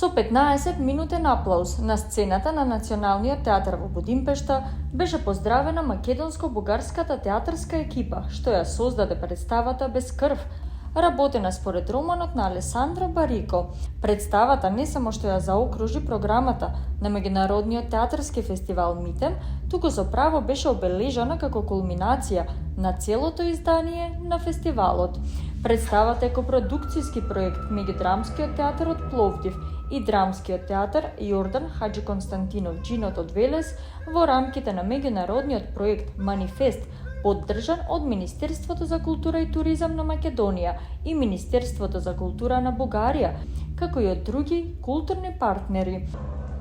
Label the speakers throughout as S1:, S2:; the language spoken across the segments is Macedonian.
S1: Со 15-минутен аплауз на сцената на Националниот театар во Будимпешта беше поздравена македонско-бугарската театарска екипа, што ја создаде представата Без крв, работена според романот на Алесандро Барико. Представата не само што ја заокружи програмата на меѓународниот театарски фестивал Митем, туку со право беше обележана како кулминација на целото издание на фестивалот. Представата е копродукцијски проект меѓу Драмскиот театар од Пловдив и Драмскиот театар Јордан Хаџи Константинов Джинот од Велес во рамките на меѓународниот проект Манифест, поддржан од Министерството за култура и туризам на Македонија и Министерството за култура на Бугарија, како и од други културни партнери.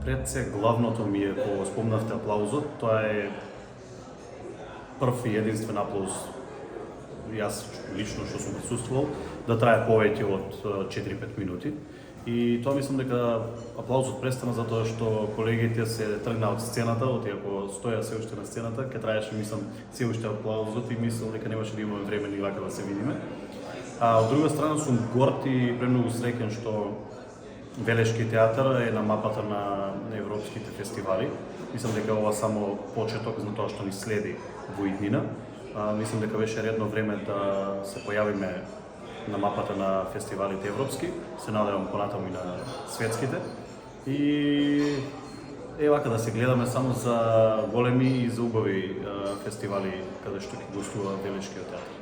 S2: Пред се главното ми е, кога спомнавте аплаузот, тоа е прв и единствен аплауз, јас лично што сум присуствувал, да трае повеќе од 4-5 минути. И тоа мислам дека аплаузот престана затоа што колегите се тргнаа од сцената, иако стоја се уште на сцената, ке траеше мислам се уште аплаузот и мислам дека немаше да имаме време ни вака да се видиме. А од друга страна сум горд и премногу среќен што Велешки театар е на мапата на европските фестивали. Мислам дека ова само почеток за тоа што ни следи во иднина. Мислам дека беше редно време да се појавиме на мапата на фестивалите европски, се надевам понатаму и на светските. И вака да се гледаме само за големи и за убави фестивали каде што ќе гостува Велешкиот театар.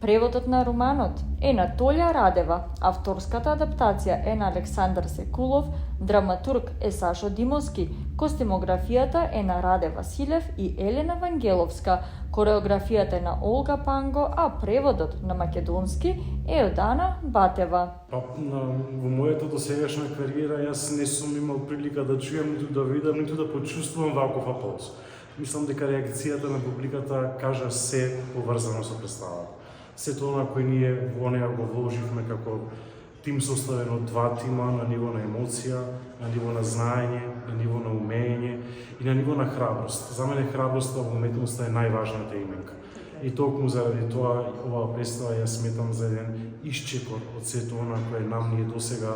S1: Преводот на романот е на Толја Радева, авторската адаптација е на Александар Секулов, драматург е Сашо Димовски, костимографијата е на Раде Василев и Елена Вангеловска, кореографијата е на Олга Панго, а преводот на македонски е од Ана Батева.
S3: Во мојата досегашна кариера јас не сум имал прилика да чујам, ниту да видам, ниту да почувствувам ваков аплауз. Мислам дека реакцијата на публиката кажа се поврзано со представата. Сето она кој ние во неја го вложивме како тим составен од два тима на ниво на емоција, на ниво на знаење, на ниво на умење и на ниво на храброст. За мене храброста во уметноста е најважната именка. И токму заради тоа оваа представа ја сметам за еден исчекор од сето она кое нам ние досега,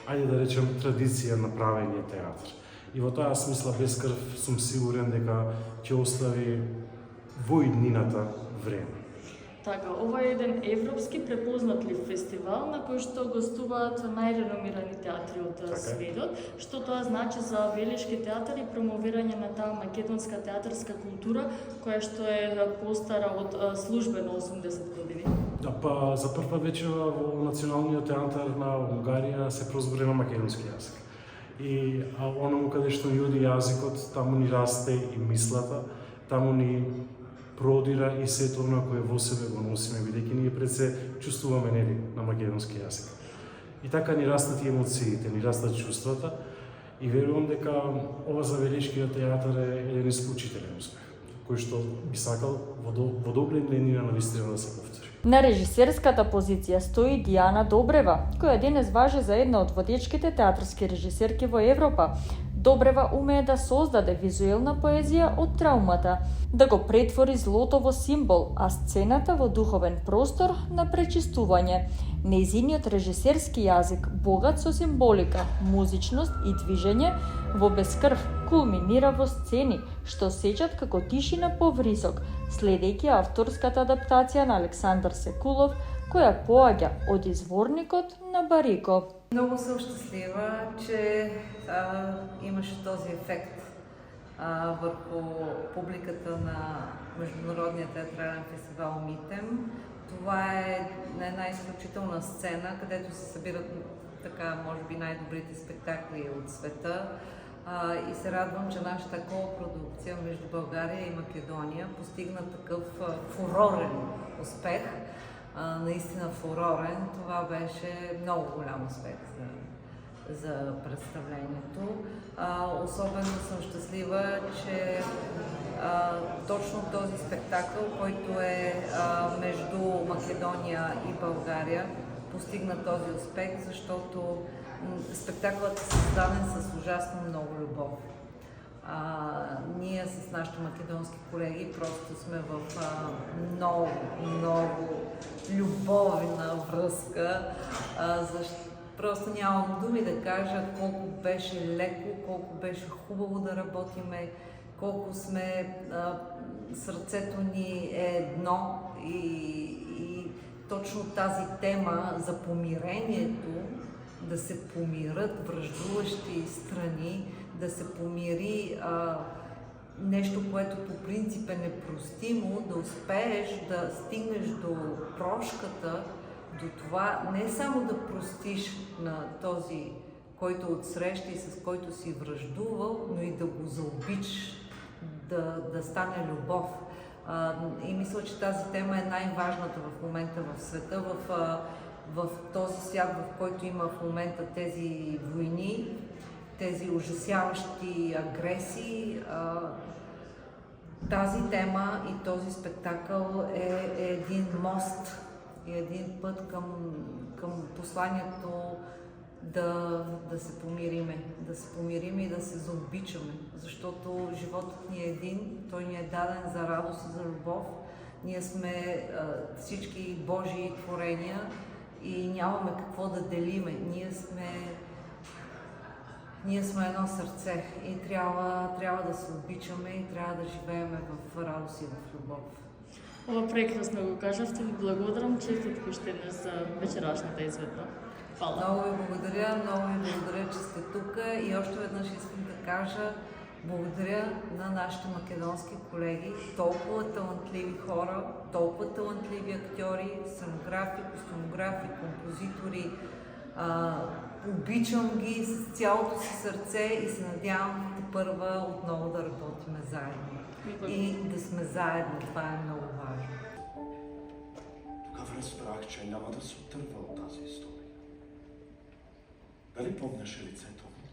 S3: ајде да речем, традиција на правење театар. И во таа смисла Без крв сум сигурен дека ќе остави во иднината време.
S1: Така, ова е еден европски препознатлив фестивал на кој што гостуваат најреномирани театри од светот, што тоа значи за Велешки театар и промовирање на таа македонска театарска култура, која што е постара од службено 80 години.
S3: Да, па за прв пат вече во Националниот театар на Унгарија се прозбори на македонски јазик. И оному каде што ни оди јазикот, таму ни расте и мислата, таму ни продира и сето она кое во себе го носиме, бидејќи ние пред се чувствуваме нели на македонски јазик. И така ни растат и емоциите, ни растат чувствата и верувам дека ова за Велешкиот театар е еден исклучителен успех, кој што би сакал во догледна иднина навистина да се повтори.
S1: На режисерската позиција стои Дијана Добрева, која денес важи за една од водечките театарски режисерки во Европа. Добрева умее да создаде визуелна поезија од траумата, да го претвори злото во символ, а сцената во духовен простор на пречистување. Нејзиниот режисерски јазик, богат со символика, музичност и движење, во Без крв кулминира во сцени што сечат како тишина по врисок, следејќи авторската адаптација на Александар Секулов, која поаѓа од изворникот на Барико.
S4: Много съм щастлива, че имаше този ефект върху публиката на Международния театрален фестивал Митем. Това е една изключителна сцена, където се събират така, може би, най-добрите спектакли от света. И се радвам, че нашата копродукция между България и Македония постигна такъв фурорен успех. Наистина фурорен. Това беше много голям успех за представлението. Особено съм щастлива, че точно този спектакъл, който е между Македония и България, постигна този успех, защото спектакълът е създаден с ужасно много любов. Ние с нашите македонски колеги просто сме в много любовна връзка. Просто нямам думи да кажа колко беше леко, колко беше хубаво да работиме, колко сме, сърцето ни е едно и точно тази тема за помирението, да се помират враждуващи страни, да се помири нещо, което по принцип е непростимо, да успееш да стигнеш до прошката, до това не само да простиш на този, който отсреща и с който си враждувал, но и да го заобичаш, да стане любов. И мисля, че тази тема е най-важната в момента в света, в този свят, в който има в момента тези войни, тези ужасяващи агресии. Тази тема и този спектакъл е един мост и един път към посланието да се помириме и да се заобичаме, защото животът ни е един, той ни е даден за радост и за любов. Ние сме всички Божии творения и нямаме какво да делиме. Ние сме едно сърце и трябва да се обичаме и трябва да живееме в радост и в любов.
S5: Ова прекрасно го кажавте, ви благодарам, честитки уште еднаш за вечерашната изведба. Фала.
S4: Много ви благодаря, че сте тук и още веднъж искам да кажа благодаря на нашите македонски колеги, толкова талантливи хора, толкова талантливи актьори, сценографи, костюмографи, композитори. Обичам ги с цялото си сърце и се надявам тепърва отново да работим заедно. И да сме заедно, това е много важно.
S6: Тогава разбрах, че няма да се отърва от тази история. Дали помнеше лицето ми?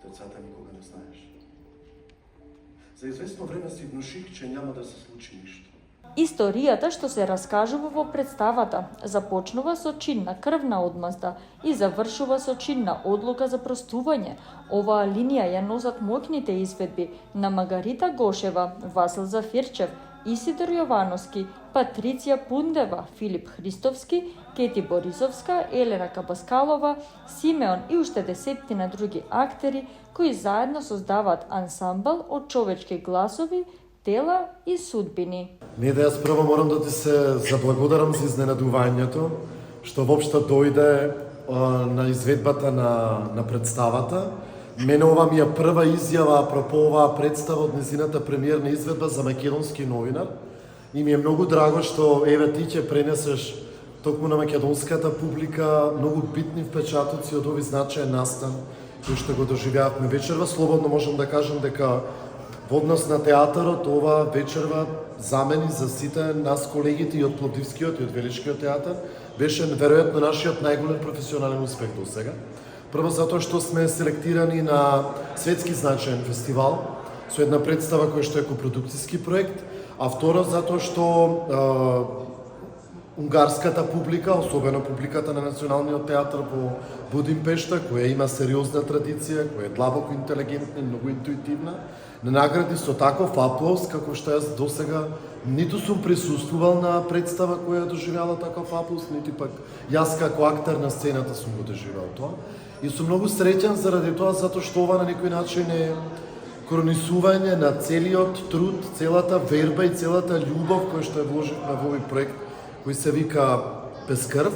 S6: Децата никога не знаеш. За известно време си внуших, че няма да се случи нищо.
S1: Историјата што се раскажува во представата започнува со чинна крвна одмазда и завршува со чинна одлука за простување. Оваа линија ја носат моќните изведби на Магарита Гошева, Васил Зафирчев, Исидор Јовановски, Патриција Пундева, Филип Христовски, Кети Борисовска, Елена Кабаскалова, Симеон и уште десеттина други актери кои заедно создаваат ансамбл од човечки гласови, тела и судбини.
S7: Не да јас прво морам да ти се заблагодарам за изненадувањето, што воопшто дојде на изведбата на представата. Мене ова ми е прва изјава апропо оваа представа од незината премиерна изведба за македонски новинар. И ми е многу драго што еве ти ќе пренесеш токму на македонската публика многу битни впечатоци од овој значаен настан кој што го доживеавме вечерва. Слободно можам да кажам дека во однос на театарот, ова вечерва за мен и за сите нас колегите и од Пловдивскиот и од Величкиот театар беше веројатно нашиот најголем професионален успех до сега. Прво затоа што сме селектирани на светски значаен фестивал со една представа која што е копродукцијски проект, а второ затоа што унгарската публика, особено публиката на Националниот театар во Будимпешта, која има сериозна традиција, која е длабоко интелигентна и многу интуитивна, не награди со таков аплауз како што јас досега ниту сум присуствувал на представа која доживела таков аплауз, нити пак јас како актер на сцената сум го доживел тоа. И сум многу среќен заради тоа, затоа што ова на некој начин е кронисување на целиот труд, целата верба и целата љубов која што ја вложивме во овој проект кој се вика Без крв.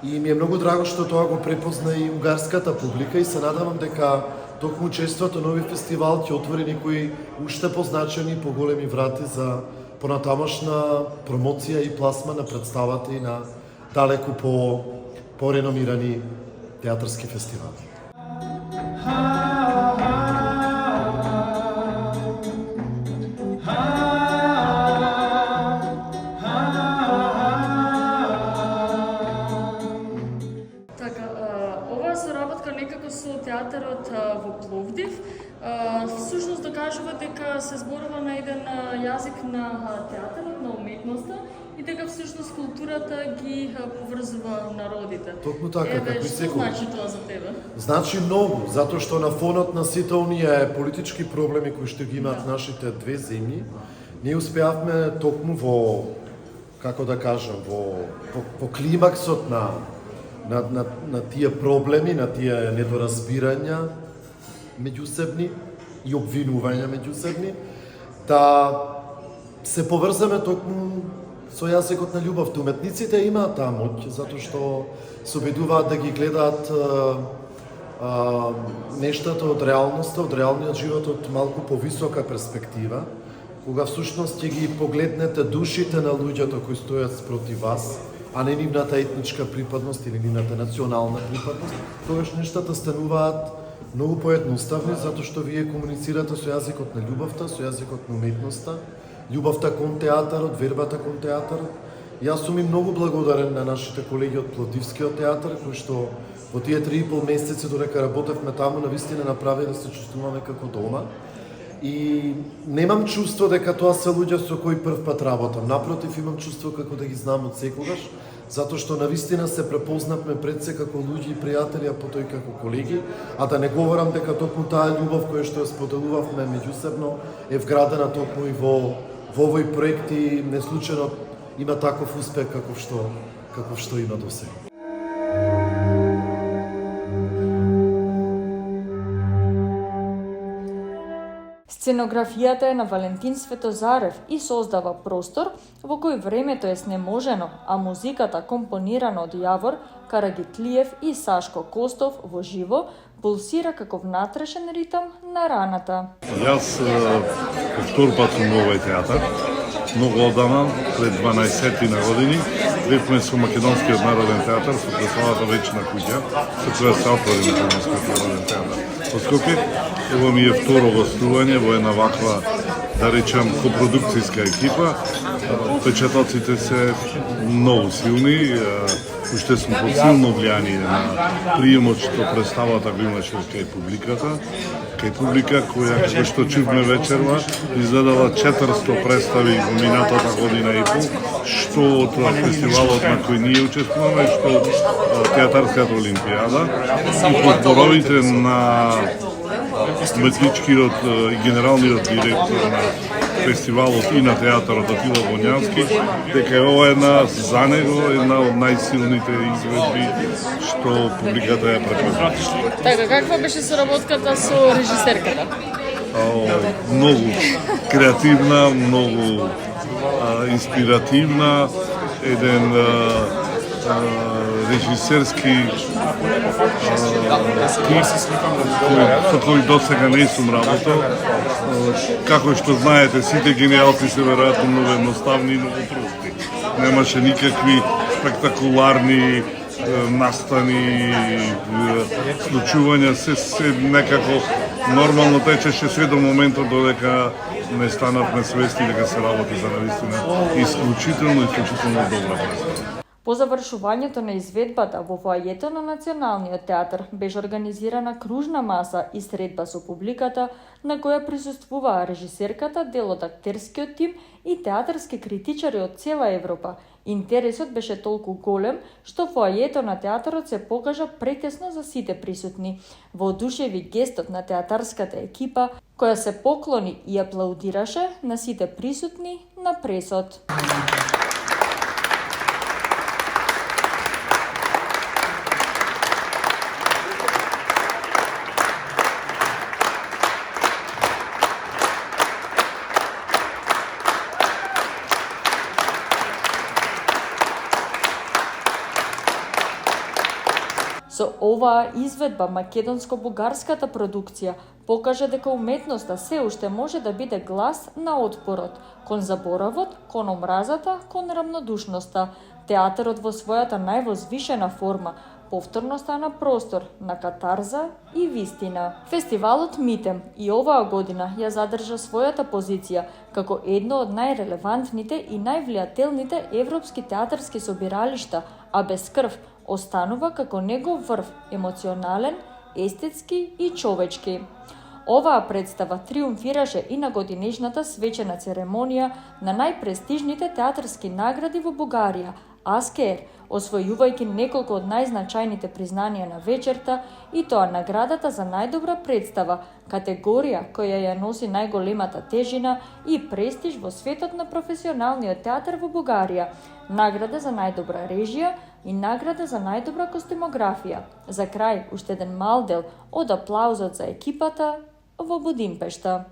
S7: И ми е многу драго што тоа го препозна и унгарската публика и се надевам дека токму учеството на овој фестивал ќе отвори некои уште позначени и поголеми врати за понатамошна промоција и пласма на представата и на далеку пореномирани театарски фестивали.
S5: соработка некако со театарот во Пловдив, всушност докажува дека се зборува на еден јазик на театарот, на уметноста, и дека всушност културата ги поврзува народите.
S7: Токму така, како и секој.
S5: Што значи тоа за тебе?
S7: Значи многу, затоа што на фонот на сите оние политички проблеми кои што ги имаат нашите две земји, ние успеавме токму во, како да кажам, во климаксот на тие проблеми, на тие недоразбирања меѓусебни и обвинувања меѓусебни, да се поврзаме токму со јазикот на љубовта. Уметниците имаат таа моќ, затоа што се обидуваат да ги гледаат нештата од реалноста, од реалниот живот од малку повисока перспектива, кога всушност ќе ги погледнете душите на луѓето кои стојат спроти вас, а не нивната етничка припадност или нивната национална припадност, тогаш нештата стануваат многу поедноставни, затоа што вие комуницирате со јазикот на љубовта, со јазикот на уметноста, љубовта кон театарот, вербата кон театарот. Јас сум и многу благодарен на нашите колеги од Пловдивскиот театар, кои што во тие 3,5 месеци додека работевме таму, навистина направи да се чувствуваме како дома. И немам чувство дека тоа се луѓе со кои прв пат работам. Напротив, имам чувство како да ги знам од секогаш, затоа што навистина се препознавме пред се како луѓе и пријатели, а потоа и како колеги, а да не говорам дека токму таа љубов која што ја споделувавме меѓусебно е вградена токму и во овој проект и неслучајно има таков успех каков што има досега.
S1: Сценографијата е на Валентин Светозарев и создава простор во кој времето е снеможено, а музиката компонирана од Јавор Карагитлиев и Сашко Костов во живо пулсира како внатрешен ритам на раната.
S8: Јас по втор пат сум во овој театар. Многу одамна, пред 12 на години, бевме со Македонскиот народен театар, со представата Вечна куќа, со која се отвори Македонскиот народен театар во Скопје. Ево ми е второ гостување во една ваква, да речам, копродукцијска екипа. Впечатоците се многу силни, уште сум под силно влијание на приемот што представата го имаше кај публиката. Кај публика која, како што чувме вечерва, изгледала 400 представи во минатата година и пол, што од фестивалот на кој ние учествуваме, што Театарската олимпијада, и подборовите на уметничкиот и генералниот директор на фестивалот и на театарот Атила Бонјански, дека е ова една за него една од најсилните изведби што публиката ја препозна.
S5: Така, каква беше соработката со режисерката?
S8: Многу креативна, многу инспиративна, еден режисерски тип со кој досега не сум работел. Како што знаете, сите гениалци се веројатно многу едноставни и многу прости. Немаше никакви спектакуларни настани, случувања, се некако нормално течеше се до моментот додека не станавме свести дека се работи за навистина исклучително добра представа.
S1: По завршувањето на изведбата во фоајето на Националниот театар беше организирана кружна маса и средба со публиката, на која присуствуваа режисерката, дел од актерскиот тим и театарски критичари од цела Европа. Интересот беше толку голем, што фоајето на театарот се покажа претесно за сите присутни. Воодушеви гестот на театарската екипа, која се поклони и аплаудираше на сите присутни на пресот. Со оваа изведба македонско-бугарската продукција покажа дека уметноста се уште може да биде глас на отпорот, кон заборавот, кон омразата, кон рамнодушноста. Театарот во својата највозвишена форма повторно стана простор на катарза и вистина. Фестивалот Митем и оваа година ја задржа својата позиција како едно од најрелевантните и највлијателните европски театарски собиралишта, а без крв останува како негов врв емоционален, естетски и човечки. Оваа представа триумфираше и на годинешната свечена церемонија на најпрестижните театарски награди во Бугарија, Аскер, освојувајќи неколку од најзначајните признанија на вечерта, и тоа наградата за најдобра представа, категорија која ја носи најголемата тежина и престиж во светот на професионалниот театар во Бугарија, награда за најдобра режија и награда за најдобра костюмографија. За крај, уште еден мал дел од аплаузот за екипата во Будимпешта.